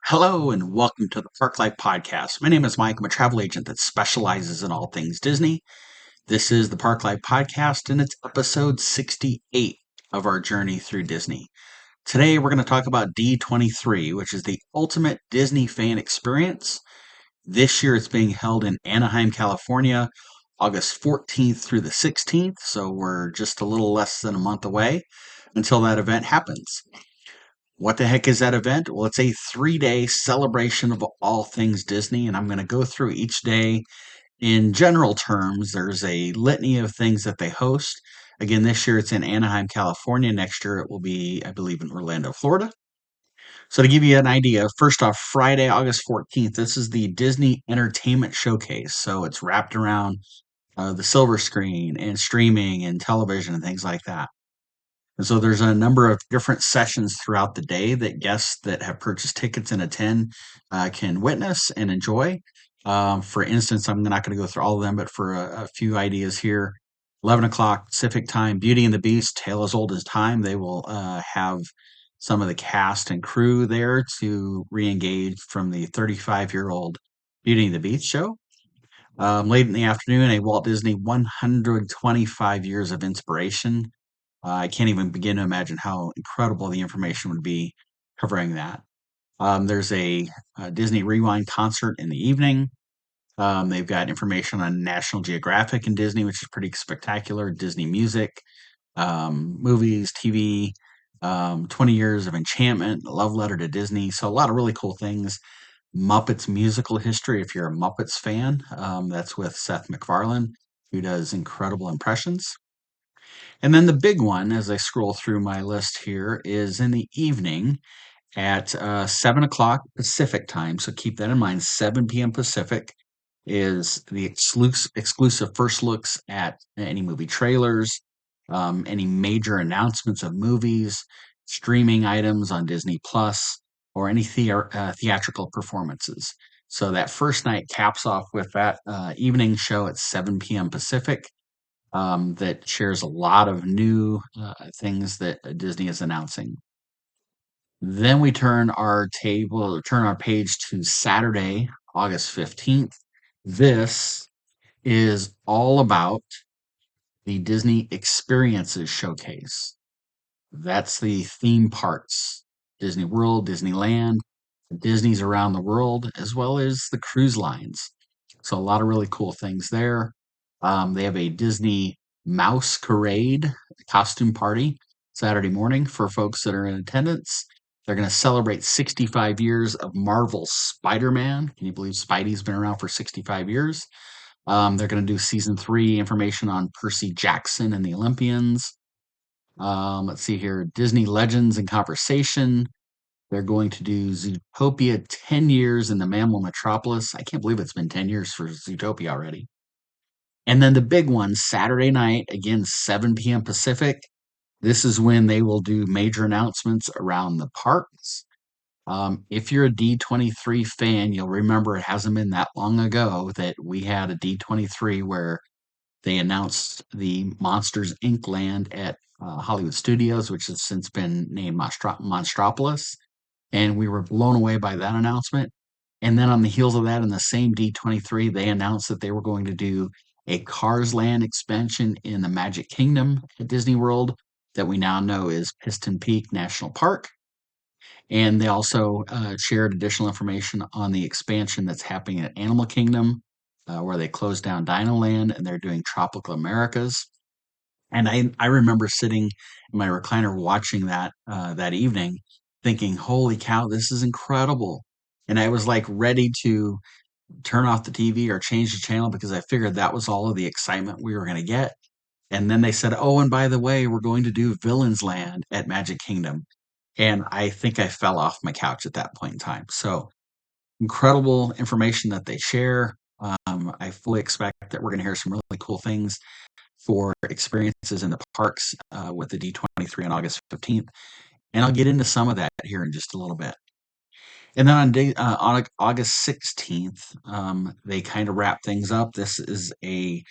Hello and welcome to the Park Life Podcast. My name is Mike. I'm a travel agent that specializes in all things Disney. This is the Park Life Podcast and it's episode 68 of our journey through Disney. Today we're going to talk about D23, which is the ultimate Disney fan experience. This year it's being held in Anaheim, California, August 14th through the 16th. So we're just a little less than a month away until that event happens. What the heck is that event? Well, it's a 3-day celebration of all things Disney, and I'm going to go through each day in general terms. There's a litany of things that they host. Again, this year it's in Anaheim, California. Next year it will be, I believe, in Orlando, Florida. So, to give you an idea, first off, Friday, August 14th, this is the Disney Entertainment Showcase. So, it's wrapped around the silver screen and streaming and television and things like that. And so there's a number of different sessions throughout the day that guests that have purchased tickets and attend can witness and enjoy. For instance, I'm not going to go through all of them, but for a few ideas here, 11 o'clock Pacific time, Beauty and the Beast, Tale as Old as Time. They will have some of the cast and crew there to re-engage from the 35-year-old Beauty and the Beast show. Late in the afternoon, a Walt Disney 125 years of inspiration. I can't even begin to imagine how incredible the information would be covering that. There's a Disney Rewind concert in the evening. They've got information on National Geographic and Disney, which is pretty spectacular. Disney music, movies, TV, 20 years of enchantment, love letter to Disney. So a lot of really cool things. Muppets musical history. If you're a Muppets fan, that's with Seth MacFarlane, who does incredible impressions. And then the big one, as I scroll through my list here, is in the evening at 7 o'clock Pacific time. So keep that in mind. 7 p.m. Pacific is the exclusive first looks at any movie trailers, any major announcements of movies, streaming items on Disney Plus, or any theatrical performances. So that first night caps off with that evening show at 7 p.m. Pacific that shares a lot of new things that Disney is announcing. Then we turn our page to Saturday, August 15th. This is all about the Disney Experiences Showcase. That's the theme parks, Disney World, Disneyland, Disney's around the world, as well as the cruise lines. So a lot of really cool things there. They have a Disney Mouse-Parade costume party Saturday morning for folks that are in attendance. They're going to celebrate 65 years of Marvel's Spider-Man. Can you believe Spidey's been around for 65 years? They're going to do season 3 information on Percy Jackson and the Olympians. Let's see here, Disney Legends in Conversation. They're going to do Zootopia 10 years in the Mammal Metropolis. I can't believe it's been 10 years for Zootopia already. And then the big one, Saturday night, again, 7 p.m. Pacific. This is when they will do major announcements around the parks. If you're a D23 fan, you'll remember it hasn't been that long ago that we had a D23 where they announced the Monsters Inc. land at Hollywood Studios, which has since been named Monstropolis. And we were blown away by that announcement. And then on the heels of that, in the same D23, they announced that they were going to do a Cars Land expansion in the Magic Kingdom at Disney World that we now know is Piston Peak National Park. And they also shared additional information on the expansion that's happening at Animal Kingdom, where they closed down Dino Land and they're doing Tropical Americas. And I remember sitting in my recliner watching that evening, thinking, "Holy cow, this is incredible!" And I was like ready to turn off the TV or change the channel because I figured that was all of the excitement we were going to get. And then they said, "Oh, and by the way, we're going to do Villains Land at Magic Kingdom." And I think I fell off my couch at that point in time. So incredible information that they share. I fully expect that we're going to hear some really cool things for experiences in the parks with the D23 on August 15th. And I'll get into some of that here in just a little bit. And then on August 16th, they kind of wrap things up. They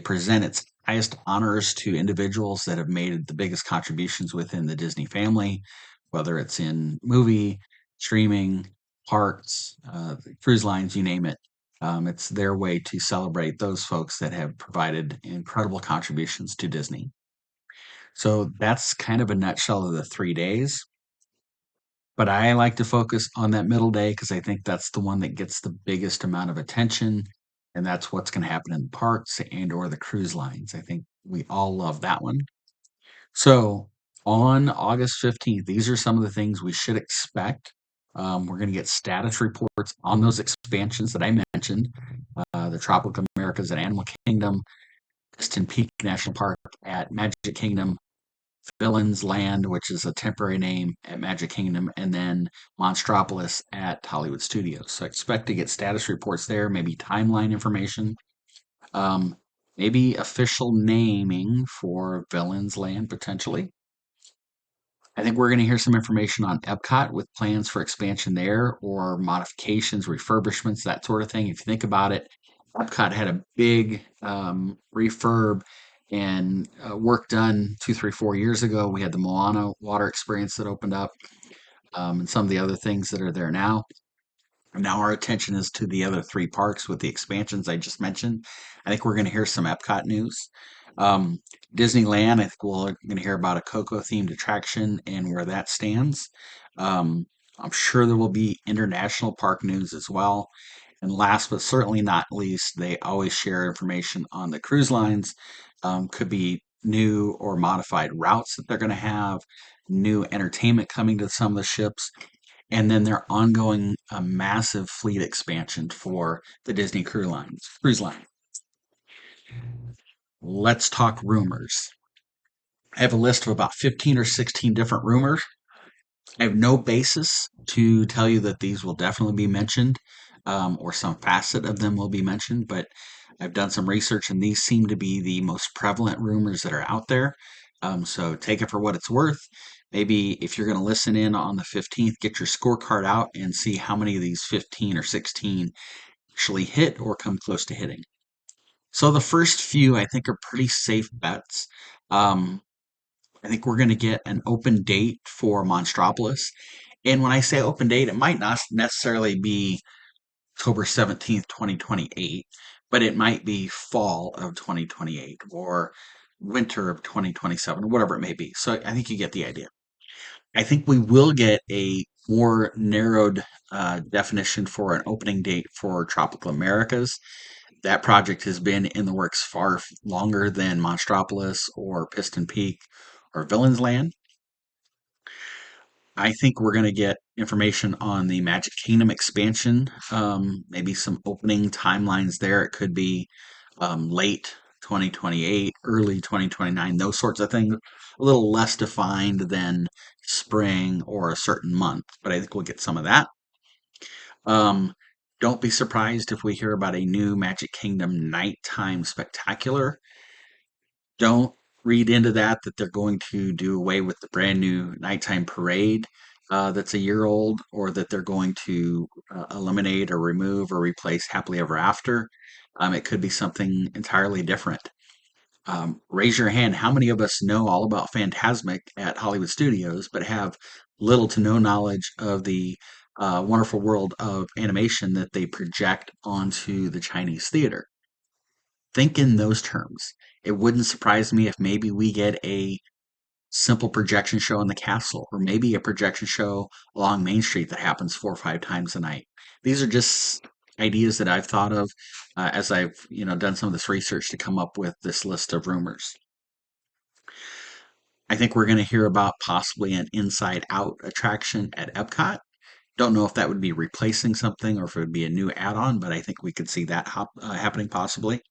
present its highest honors to individuals that have made the biggest contributions within the Disney family, whether it's in movie, streaming, parks, the cruise lines, you name it. It's their way to celebrate those folks that have provided incredible contributions to Disney. So that's kind of a nutshell of the 3 days. But I like to focus on that middle day because I think that's the one that gets the biggest amount of attention, and that's what's going to happen in the parks and or the cruise lines. I think we all love that one. So on August 15th, these are some of the things we should expect. We're going to get status reports on those expansions that I mentioned, the Tropical Americas at Animal Kingdom, Piston Peak National Park at Magic Kingdom, Villains Land, which is a temporary name at Magic Kingdom, and then Monstropolis at Hollywood Studios. So expect to get status reports there, maybe timeline information, um, maybe official naming for Villains Land potentially. I think we're going to hear some information on Epcot with plans for expansion there or modifications, refurbishments, that sort of thing. If you think about it, Epcot had a big refurb and work done 2, 3, 4 years ago. We had the Moana water experience that opened up, and some of the other things that are there now. Now our attention is to the other three parks with the expansions I just mentioned. I think we're going to hear some Epcot news. Um, Disneyland, I think we're going to hear about a Coco themed attraction and where that stands. Um, I'm sure there will be international park news as well. And last but certainly not least, they always share information on the cruise lines. Could be new or modified routes that they're going to have, new entertainment coming to some of the ships, and then their ongoing massive fleet expansion for the Disney Cruise Line. Let's talk rumors. I have a list of about 15 or 16 different rumors. I have no basis to tell you that these will definitely be mentioned, or some facet of them will be mentioned, but I've done some research and these seem to be the most prevalent rumors that are out there. So take it for what it's worth. Maybe if you're going to listen in on the 15th, get your scorecard out and see how many of these 15 or 16 actually hit or come close to hitting. So the first few I think are pretty safe bets. Um, I think we're going to get an open date for Monstropolis. And when I say open date, it might not necessarily be October 17th, 2028, but it might be fall of 2028 or winter of 2027, whatever it may be. So I think you get the idea. I think we will get a more narrowed definition for an opening date for Tropical Americas. That project has been in the works far longer than Monstropolis or Piston Peak or Villains Land. I think we're going to get information on the Magic Kingdom expansion, maybe some opening timelines there. It could be late 2028, early 2029, those sorts of things. A little less defined than spring or a certain month, but I think we'll get some of that. Um, don't be surprised if we hear about a new Magic Kingdom nighttime spectacular. Don't read into that they're going to do away with the brand new nighttime parade that's a year old, or that they're going to eliminate or remove or replace Happily Ever After. It could be something entirely different. Raise your hand. How many of us know all about Phantasmic at Hollywood Studios, but have little to no knowledge of the wonderful world of animation that they project onto the Chinese theater? Think in those terms. It wouldn't surprise me if maybe we get a simple projection show in the castle, or maybe a projection show along Main Street that happens 4 or 5 times a night. These are just ideas that I've thought of as I've done some of this research to come up with this list of rumors. I think we're going to hear about possibly an Inside Out attraction at Epcot. Don't know if that would be replacing something or if it would be a new add-on, but I think we could see that happening possibly.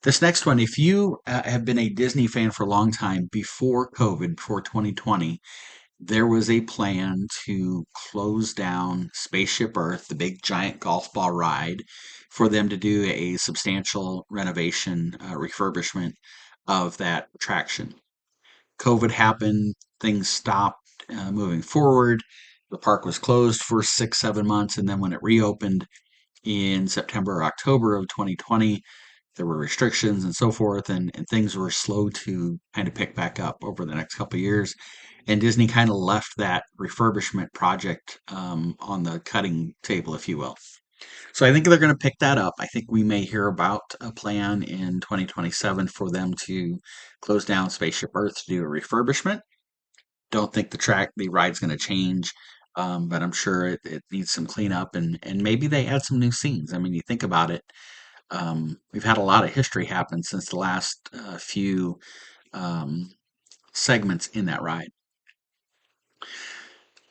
This next one, if you have been a Disney fan for a long time, before COVID, before 2020, there was a plan to close down Spaceship Earth, the big giant golf ball ride, for them to do a substantial renovation, refurbishment of that attraction. COVID happened, things stopped moving forward. The park was closed for 6, 7 months, and then when it reopened in September or October of 2020, there were restrictions and so forth, and things were slow to kind of pick back up over the next couple of years. and Disney kind of left that refurbishment project on the cutting table, if you will. So I think they're going to pick that up. I think we may hear about a plan in 2027 for them to close down Spaceship Earth to do a refurbishment. Don't think the ride's going to change, but I'm sure it needs some cleanup, and maybe they add some new scenes. I mean, you think about it, we've had a lot of history happen since the last few um, segments in that ride.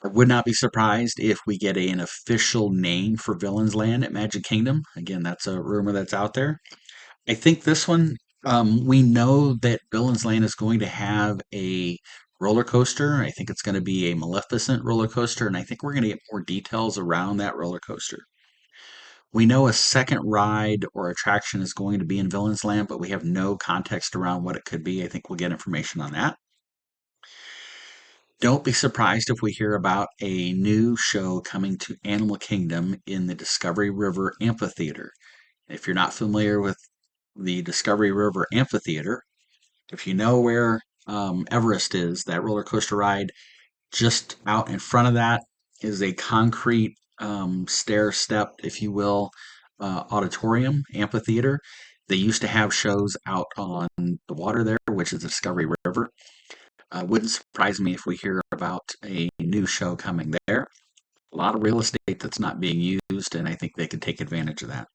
I would not be surprised if we get an official name for Villain's Land at Magic Kingdom. Again, that's a rumor that's out there. I think this one, we know that Villain's Land is going to have a roller coaster. I think it's going to be a Maleficent roller coaster, and I think we're going to get more details around that roller coaster. We know a second ride or attraction is going to be in Villain's Land, but we have no context around what it could be. I think we'll get information on that. Don't be surprised if we hear about a new show coming to Animal Kingdom in the Discovery River Amphitheater. If you're not familiar with the Discovery River Amphitheater, if you know where Everest is, that roller coaster ride, just out in front of that is a concrete stair step, if you will, auditorium, amphitheater. They used to have shows out on the water there, which is the Discovery River. Wouldn't surprise me if we hear about a new show coming there. A lot of real estate that's not being used, and I think they could take advantage of that.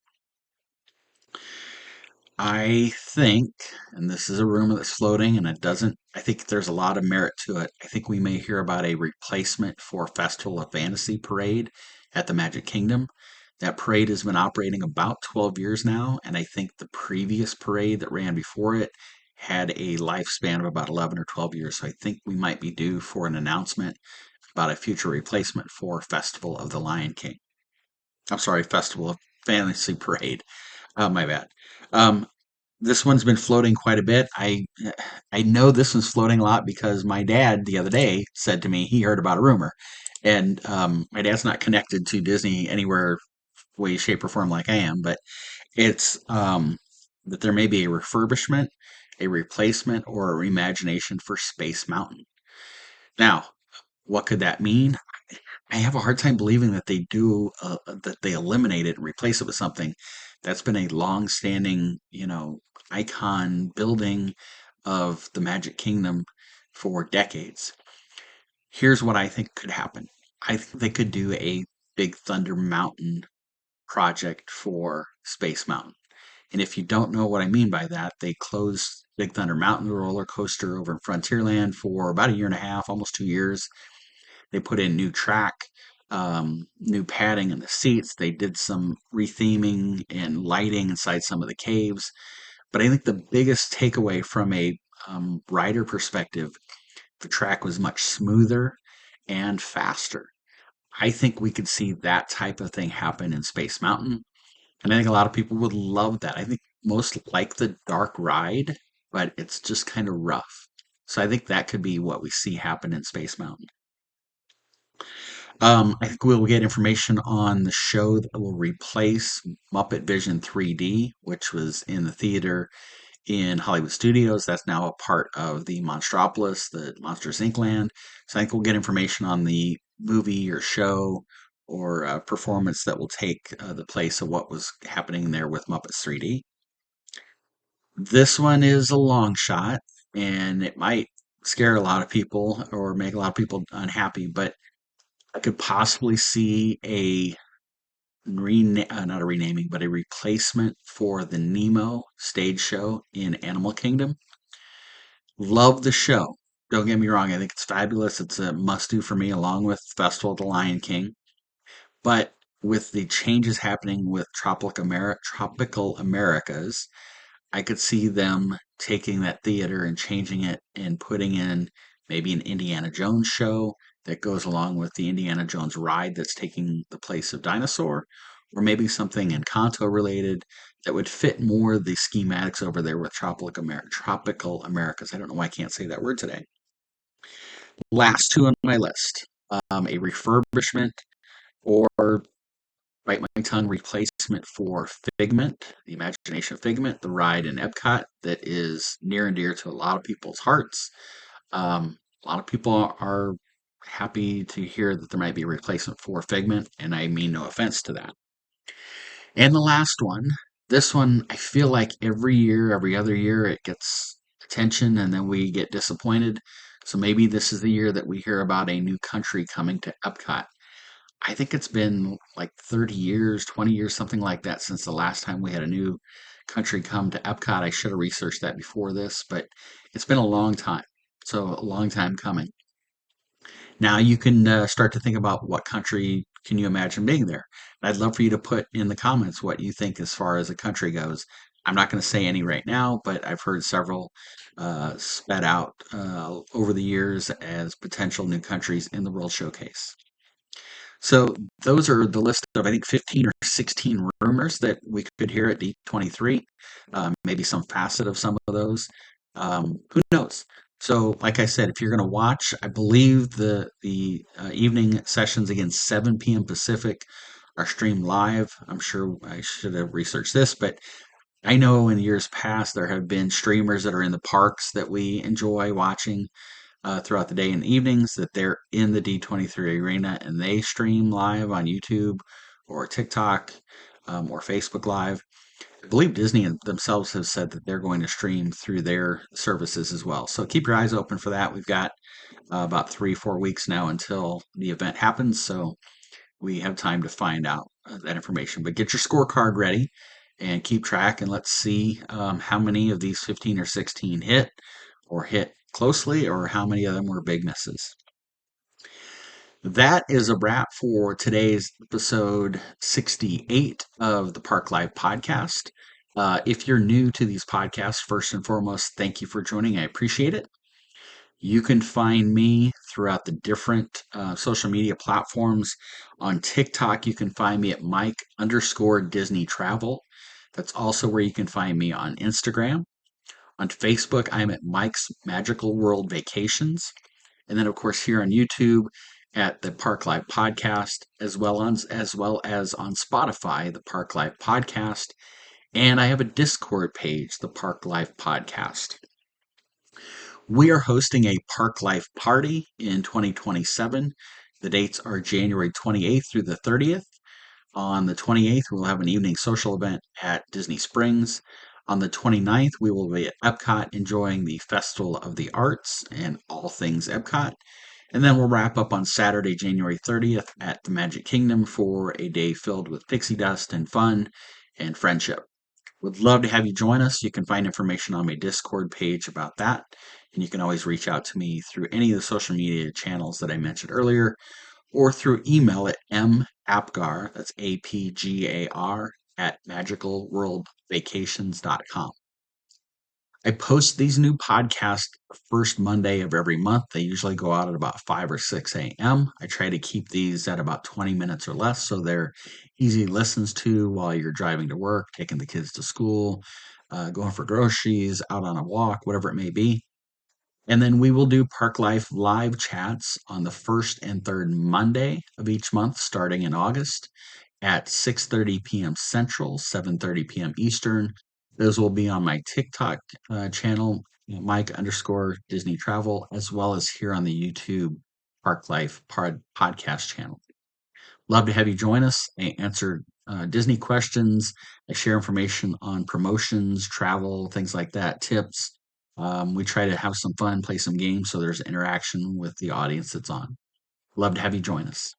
I think, and this is a rumor that's floating, and I think there's a lot of merit to it. I think we may hear about a replacement for Festival of Fantasy Parade at the Magic Kingdom. That parade has been operating about 12 years now, and I think the previous parade that ran before it had a lifespan of about 11 or 12 years. So I think we might be due for an announcement about a future replacement for Festival of the Lion King. I'm sorry, Festival of Fantasy Parade. My bad. Um, this one's been floating quite a bit. I know this one's floating a lot because my dad the other day said to me he heard about a rumor, and my dad's not connected to Disney anywhere, way, shape, or form like I am, but it's that there may be a refurbishment, a replacement, or a reimagination for Space Mountain. Now, what could that mean? I have a hard time believing that that they eliminate it and replace it with something that's been a long-standing, icon building of the Magic Kingdom for decades. Here's what I think could happen. I think they could do a Big Thunder Mountain project for Space Mountain. And if you don't know what I mean by that, they closed Big Thunder Mountain roller coaster over in Frontierland for about a year and a half, almost 2 years. They put in new track, new padding in the seats. They did some retheming and lighting inside some of the caves. But I think the biggest takeaway from a rider perspective, the track was much smoother and faster. I think we could see that type of thing happen in Space Mountain. And I think a lot of people would love that. I think most like the dark ride, but it's just kind of rough. So I think that could be what we see happen in Space Mountain. I think we'll get information on the show that will replace Muppet Vision 3D, which was in the theater in Hollywood Studios. That's now a part of the Monstropolis, the Monsters Inc. land. So I think we'll get information on the movie or show or performance that will take the place of what was happening there with Muppets 3D. This one is a long shot, and it might scare a lot of people or make a lot of people unhappy, but I could possibly see not a renaming, but a replacement for the Nemo stage show in Animal Kingdom. Love the show. Don't get me wrong. I think it's fabulous. It's a must do for me, along with Festival of the Lion King. But with the changes happening with Tropical Americas, I could see them taking that theater and changing it and putting in maybe an Indiana Jones show that goes along with the Indiana Jones ride that's taking the place of Dinosaur, or maybe something Encanto related that would fit more of the schematics over there with Tropical Americas. I don't know why I can't say that word today. Last two on my list, a refurbishment or bite my tongue replacement for Figment, the Imagination of Figment, the ride in Epcot that is near and dear to a lot of people's hearts. A A lot of people are happy to hear that there might be a replacement for Figment, and I mean no offense to that. And the last one, this one, I feel like every year, every other year, it gets attention and then we get disappointed. So maybe this is the year that we hear about a new country coming to Epcot. I think it's been like 30 years, 20 years, something like that since the last time we had a new country come to Epcot. I should have researched that before this, but it's been a long time. So a long time coming. Now you can start to think about what country can you imagine being there. I'd love for you to put in the comments what you think as far as a country goes. I'm not going to say any right now, but I've heard several sped out over the years as potential new countries in the World Showcase. So those are the list of, I think, 15 or 16 rumors that we could hear at D23. Maybe some facet of some of those. Who knows? So, like I said, if you're going to watch, I believe the evening sessions again 7 p.m. Pacific are streamed live. I'm sure I should have researched this, but I know in years past there have been streamers that are in the parks that we enjoy watching throughout the day and evenings that they're in the D23 arena and they stream live on YouTube or TikTok or Facebook Live. I believe Disney themselves have said that they're going to stream through their services as well. So keep your eyes open for that. We've got about 3, 4 weeks now until the event happens. So we have time to find out that information. But get your scorecard ready and keep track, and let's see how many of these 15 or 16 hit or hit closely, or how many of them were big misses. That is a wrap for today's episode 68 of the Park Live podcast. If you're new to these podcasts, first and foremost, thank you for joining. I appreciate it. You can find me throughout the different social media platforms. On TikTok, you can find me at Mike_Disney Travel. That's also where you can find me on Instagram. On Facebook, I'm at Mike's Magical World Vacations. And then, of course, here on YouTube at the Park Life Podcast, as well as on Spotify, the Park Life Podcast. And I have a Discord page, the Park Life Podcast. We are hosting a Park Life party in 2027. The dates are January 28th through the 30th. On the 28th, we'll have an evening social event at Disney Springs. On the 29th, we will be at Epcot enjoying the Festival of the Arts and all things Epcot. And then we'll wrap up on Saturday, January 30th at the Magic Kingdom for a day filled with pixie dust and fun and friendship. Would love to have you join us. You can find information on my Discord page about that. And you can always reach out to me through any of the social media channels that I mentioned earlier, or through email at mapgar, that's APGAR, at magicalworldvacations.com. I post these new podcasts first Monday of every month. They usually go out at about 5 or 6 a.m. I try to keep these at about 20 minutes or less so they're easy listens to while you're driving to work, taking the kids to school, going for groceries, out on a walk, whatever it may be. And then we will do Park Life live chats on the first and third Monday of each month starting in August at 6:30 p.m. Central, 7:30 p.m. Eastern. Those will be on my TikTok channel, Mike_Disney Travel, as well as here on the YouTube Park Life podcast channel. Love to have you join us. I answer Disney questions. I share information on promotions, travel, things like that, tips. We try to have some fun, play some games, so there's interaction with the audience that's on. Love to have you join us.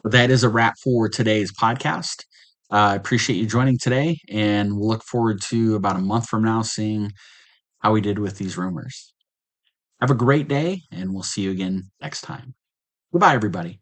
But that is a wrap for today's podcast. I appreciate you joining today, and we'll look forward to about a month from now seeing how we did with these rumors. Have a great day, and we'll see you again next time. Goodbye, everybody.